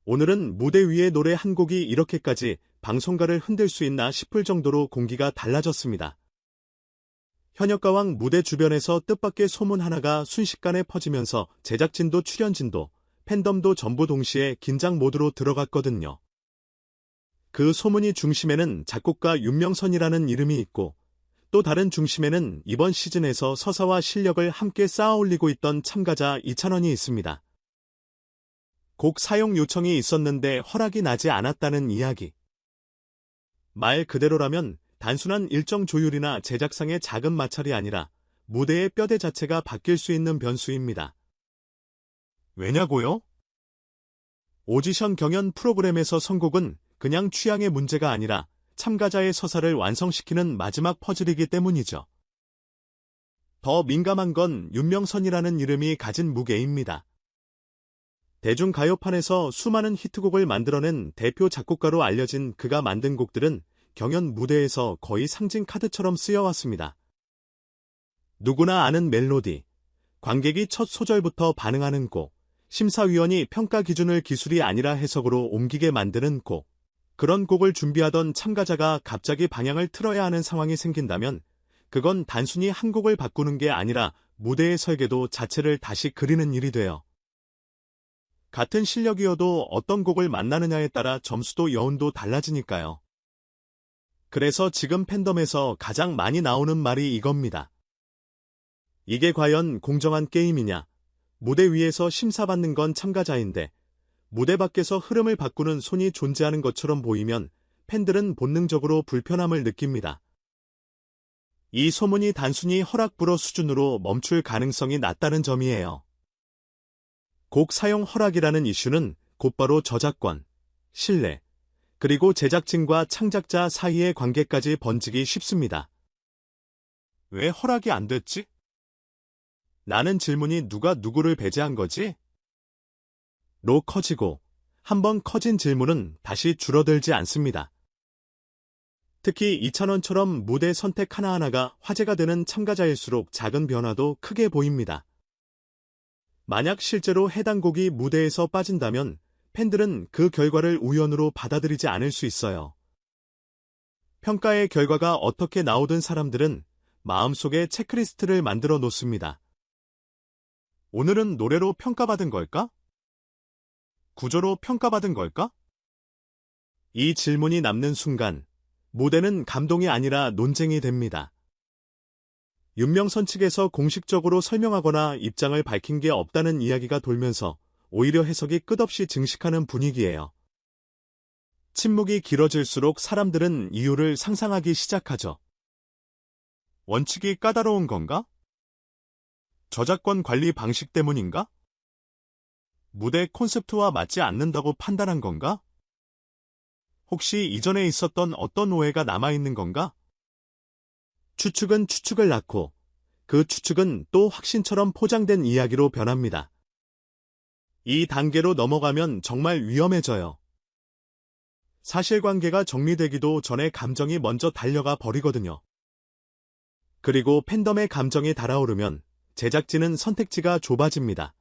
오늘은 무대 위의 노래 한 곡이 이렇게까지 방송가를 흔들 수 있나 싶을 정도로 공기가 달라졌습니다. 현역가왕 무대 주변에서 뜻밖의 소문 하나가 순식간에 퍼지면서 제작진도 출연진도 팬덤도 전부 동시에 긴장 모드로 들어갔거든요. 그 소문이 중심에는 작곡가 윤명선이라는 이름이 있고 또 다른 중심에는 이번 시즌에서 서사와 실력을 함께 쌓아올리고 있던 참가자 이찬원이 있습니다. 곡 사용 요청이 있었는데 허락이 나지 않았다는 이야기. 말 그대로라면 단순한 일정 조율이나 제작상의 작은 마찰이 아니라 무대의 뼈대 자체가 바뀔 수 있는 변수입니다. 왜냐고요? 오디션 경연 프로그램에서 선곡은 그냥 취향의 문제가 아니라 참가자의 서사를 완성시키는 마지막 퍼즐이기 때문이죠. 더 민감한 건 윤명선이라는 이름이 가진 무게입니다. 대중가요판에서 수많은 히트곡을 만들어낸 대표 작곡가로 알려진 그가 만든 곡들은 경연 무대에서 거의 상징 카드처럼 쓰여왔습니다. 누구나 아는 멜로디, 관객이 첫 소절부터 반응하는 곡, 심사위원이 평가 기준을 기술이 아니라 해석으로 옮기게 만드는 곡, 그런 곡을 준비하던 참가자가 갑자기 방향을 틀어야 하는 상황이 생긴다면 그건 단순히 한 곡을 바꾸는 게 아니라 무대의 설계도 자체를 다시 그리는 일이 돼요. 같은 실력이어도 어떤 곡을 만나느냐에 따라 점수도 여운도 달라지니까요. 그래서 지금 팬덤에서 가장 많이 나오는 말이 이겁니다. 이게 과연 공정한 게임이냐? 무대 위에서 심사받는 건 참가자인데 무대 밖에서 흐름을 바꾸는 손이 존재하는 것처럼 보이면 팬들은 본능적으로 불편함을 느낍니다. 이 소문이 단순히 허락불허 수준으로 멈출 가능성이 낮다는 점이에요. 곡 사용 허락이라는 이슈는 곧바로 저작권, 신뢰, 그리고 제작진과 창작자 사이의 관계까지 번지기 쉽습니다. 왜 허락이 안 됐지? 라는 질문이 누가 누구를 배제한 거지? 로 커지고 한번 커진 질문은 다시 줄어들지 않습니다. 특히 이찬원처럼 무대 선택 하나하나가 화제가 되는 참가자일수록 작은 변화도 크게 보입니다. 만약 실제로 해당 곡이 무대에서 빠진다면 팬들은 그 결과를 우연으로 받아들이지 않을 수 있어요. 평가의 결과가 어떻게 나오든 사람들은 마음속에 체크리스트를 만들어 놓습니다. 오늘은 노래로 평가받은 걸까? 구조로 평가받은 걸까? 이 질문이 남는 순간 무대는 감동이 아니라 논쟁이 됩니다. 윤명선 측에서 공식적으로 설명하거나 입장을 밝힌 게 없다는 이야기가 돌면서 오히려 해석이 끝없이 증식하는 분위기예요. 침묵이 길어질수록 사람들은 이유를 상상하기 시작하죠. 원칙이 까다로운 건가? 저작권 관리 방식 때문인가? 무대 콘셉트와 맞지 않는다고 판단한 건가? 혹시 이전에 있었던 어떤 오해가 남아있는 건가? 추측은 추측을 낳고 그 추측은 또 확신처럼 포장된 이야기로 변합니다. 이 단계로 넘어가면 정말 위험해져요. 사실관계가 정리되기도 전에 감정이 먼저 달려가 버리거든요. 그리고 팬덤의 감정이 달아오르면 제작진은 선택지가 좁아집니다.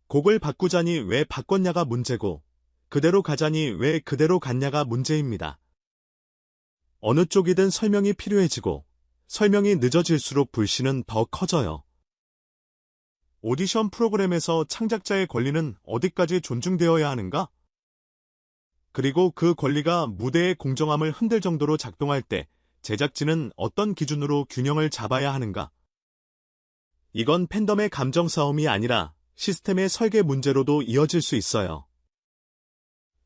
곡을 바꾸자니 왜 바꿨냐가 문제고 그대로 가자니 왜 그대로 갔냐가 문제입니다. 어느 쪽이든 설명이 필요해지고 설명이 늦어질수록 불신은 더 커져요. 오디션 프로그램에서 창작자의 권리는 어디까지 존중되어야 하는가? 그리고 그 권리가 무대의 공정함을 흔들 정도로 작동할 때 제작진은 어떤 기준으로 균형을 잡아야 하는가? 이건 팬덤의 감정 싸움이 아니라 시스템의 설계 문제로도 이어질 수 있어요.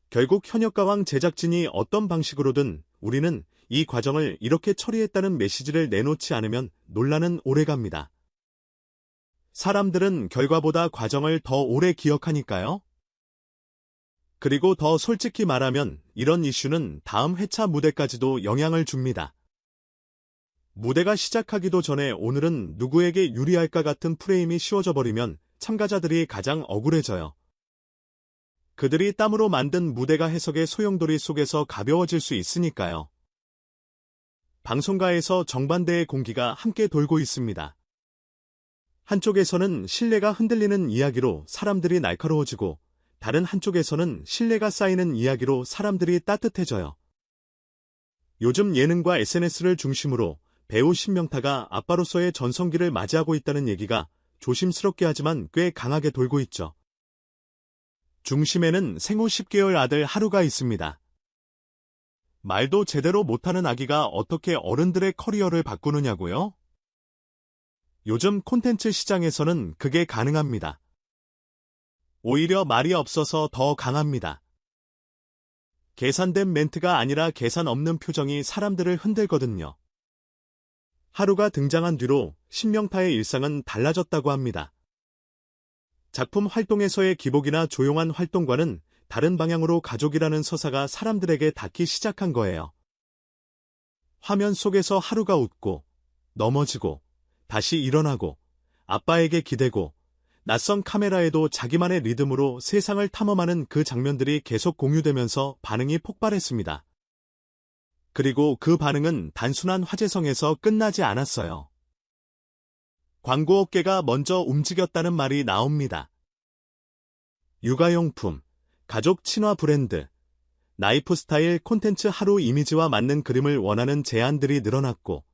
결국 현역가왕 제작진이 어떤 방식으로든 우리는 이 과정을 이렇게 처리했다는 메시지를 내놓지 않으면 논란은 오래갑니다. 사람들은 결과보다 과정을 더 오래 기억하니까요. 그리고 더 솔직히 말하면 이런 이슈는 다음 회차 무대까지도 영향을 줍니다. 무대가 시작하기도 전에 오늘은 누구에게 유리할까 같은 프레임이 씌워져 버리면 참가자들이 가장 억울해져요. 그들이 땀으로 만든 무대가 해석의 소용돌이 속에서 가벼워질 수 있으니까요. 방송가에서 정반대의 공기가 함께 돌고 있습니다. 한쪽에서는 신뢰가 흔들리는 이야기로 사람들이 날카로워지고 다른 한쪽에서는 신뢰가 쌓이는 이야기로 사람들이 따뜻해져요. 요즘 예능과 SNS를 중심으로 배우 신명타가 아빠로서의 전성기를 맞이하고 있다는 얘기가 조심스럽게 하지만 꽤 강하게 돌고 있죠. 중심에는 생후 10개월 아들 하루가 있습니다. 말도 제대로 못하는 아기가 어떻게 어른들의 커리어를 바꾸느냐고요? 요즘 콘텐츠 시장에서는 그게 가능합니다. 오히려 말이 없어서 더 강합니다. 계산된 멘트가 아니라 계산 없는 표정이 사람들을 흔들거든요. 하루가 등장한 뒤로 신명타의 일상은 달라졌다고 합니다. 작품 활동에서의 기복이나 조용한 활동과는 다른 방향으로 가족이라는 서사가 사람들에게 닿기 시작한 거예요. 화면 속에서 하루가 웃고, 넘어지고, 다시 일어나고, 아빠에게 기대고, 낯선 카메라에도 자기만의 리듬으로 세상을 탐험하는 그 장면들이 계속 공유되면서 반응이 폭발했습니다. 그리고 그 반응은 단순한 화제성에서 끝나지 않았어요. 광고업계가 먼저 움직였다는 말이 나옵니다. 육아용품, 가족 친화 브랜드, 라이프 스타일 콘텐츠 하루 이미지와 맞는 그림을 원하는 제안들이 늘어났고,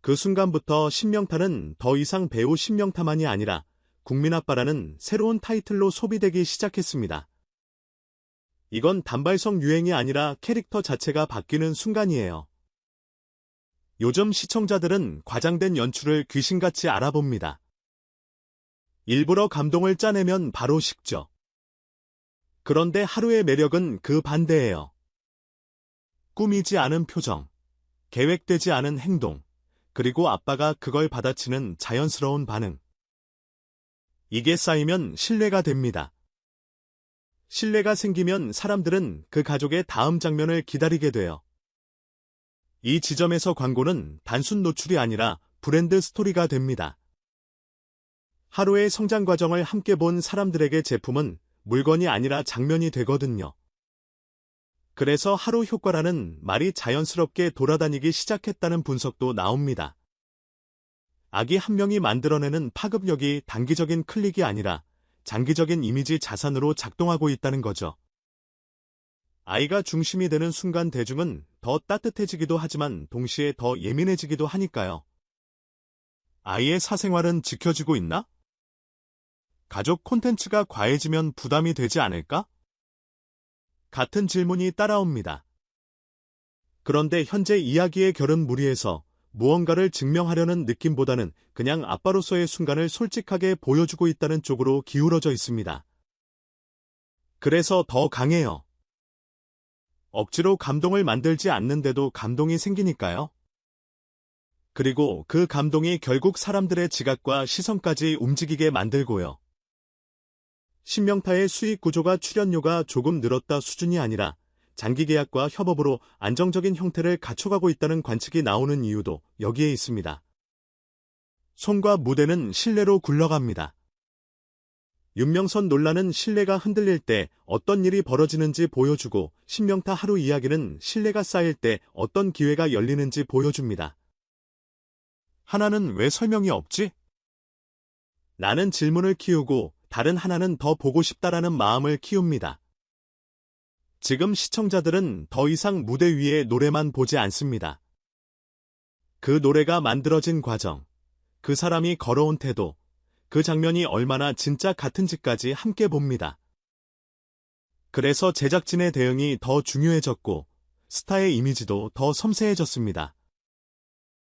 그 순간부터 신명타는 더 이상 배우 신명타만이 아니라 국민아빠라는 새로운 타이틀로 소비되기 시작했습니다. 이건 단발성 유행이 아니라 캐릭터 자체가 바뀌는 순간이에요. 요즘 시청자들은 과장된 연출을 귀신같이 알아봅니다. 일부러 감동을 짜내면 바로 식죠. 그런데 하루의 매력은 그 반대예요. 꾸미지 않은 표정, 계획되지 않은 행동, 그리고 아빠가 그걸 받아치는 자연스러운 반응. 이게 쌓이면 신뢰가 됩니다. 신뢰가 생기면 사람들은 그 가족의 다음 장면을 기다리게 돼요. 이 지점에서 광고는 단순 노출이 아니라 브랜드 스토리가 됩니다. 하루의 성장 과정을 함께 본 사람들에게 제품은 물건이 아니라 장면이 되거든요. 그래서 하루 효과라는 말이 자연스럽게 돌아다니기 시작했다는 분석도 나옵니다. 아기 한 명이 만들어내는 파급력이 단기적인 클릭이 아니라 장기적인 이미지 자산으로 작동하고 있다는 거죠. 아이가 중심이 되는 순간 대중은 더 따뜻해지기도 하지만 동시에 더 예민해지기도 하니까요. 아이의 사생활은 지켜지고 있나? 가족 콘텐츠가 과해지면 부담이 되지 않을까? 같은 질문이 따라옵니다. 그런데 현재 이야기의 결은 무리해서 무언가를 증명하려는 느낌보다는 그냥 아빠로서의 순간을 솔직하게 보여주고 있다는 쪽으로 기울어져 있습니다. 그래서 더 강해요. 억지로 감동을 만들지 않는데도 감동이 생기니까요. 그리고 그 감동이 결국 사람들의 지각과 시선까지 움직이게 만들고요. 신명타의 수익 구조가 출연료가 조금 늘었다 수준이 아니라 장기 계약과 협업으로 안정적인 형태를 갖춰가고 있다는 관측이 나오는 이유도 여기에 있습니다. 손과 무대는 신뢰로 굴러갑니다. 윤명선 논란은 신뢰가 흔들릴 때 어떤 일이 벌어지는지 보여주고 신명타 하루 이야기는 신뢰가 쌓일 때 어떤 기회가 열리는지 보여줍니다. 하나는 왜 설명이 없지? 라는 질문을 키우고 다른 하나는 더 보고 싶다라는 마음을 키웁니다. 지금 시청자들은 더 이상 무대 위에 노래만 보지 않습니다. 그 노래가 만들어진 과정, 그 사람이 걸어온 태도, 그 장면이 얼마나 진짜 같은지까지 함께 봅니다. 그래서 제작진의 대응이 더 중요해졌고 스타의 이미지도 더 섬세해졌습니다.